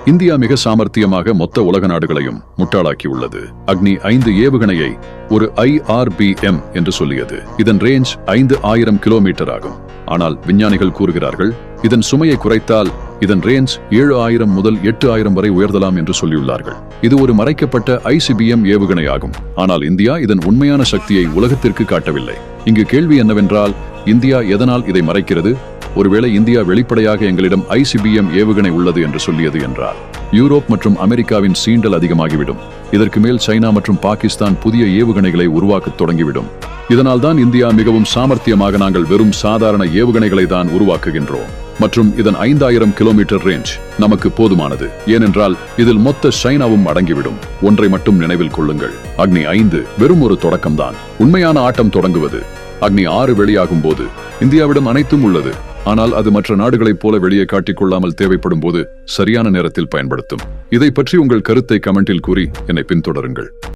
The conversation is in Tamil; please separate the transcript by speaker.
Speaker 1: இந்தியா மிக சாமர்த்தியமாக மொத்த உலக நாடுகளையும் முட்டாளாக்கியுள்ளது. அக்னி 5 ஏவுகணையை ஒரு IRBM என்று சொல்லியது. இதன் ரேஞ்ச் 5000 கிலோமீட்டர் ஆகும். ஆனால் விஞ்ஞானிகள் கூறுகிறார்கள் இதன் சுமையை குறைத்தால் இதன் ரேஞ்ச் 7000 முதல் 8000 வரை உயர்த்தலாம் என்று சொல்லியுள்ளார்கள். இது ஒரு மறைக்கப்பட்ட ICBM ஏவுகணை ஆகும். ஆனால் இந்தியா இதன் உண்மையான சக்தியை உலகத்திற்கு காட்டவில்லை. இங்கு கேள்வி என்னவென்றால், இந்தியா எதனால் இதை மறைக்கிறது? ஒருவேளை இந்தியா வெளிப்படையாக எங்களிடம் ICBM ஏவுகணை உள்ளது என்று சொல்லியது என்றால் யூரோப் மற்றும் அமெரிக்காவின் சீண்டல் அதிகமாகிவிடும். இதற்கு மேல் சைனா மற்றும் பாகிஸ்தான் புதிய ஏவுகணைகளை உருவாக்கத் தொடங்கிவிடும். இதனால் தான் இந்தியா மிகவும் சாமர்த்தியமாக நாங்கள் வெறும் சாதாரண ஏவுகணைகளை தான் உருவாக்குகின்றோம் மற்றும் இதன் 5000 கிலோமீட்டர் ரேஞ்ச் நமக்கு போதுமானது. ஏனென்றால் இதில் மொத்த சைனாவும் அடங்கிவிடும். ஒன்றை மட்டும் நினைவில் கொள்ளுங்கள், அக்னி 5 வெறும் ஒரு தொடக்கம்தான். உண்மையான ஆட்டம் தொடங்குவது அக்னி 6 வெளியாகும் போது. இந்தியாவிடம் அனைத்தும் உள்ளது, ஆனால் அது மற்ற நாடுகளைப் போல வெளியே காட்டிக்கொள்ளாமல் தேவைப்படும் போது சரியான நேரத்தில் பயன்படுத்தும். இதை பற்றி உங்கள் கருத்தை கமெண்டில் கூறி என்னை பின்தொடருங்கள்.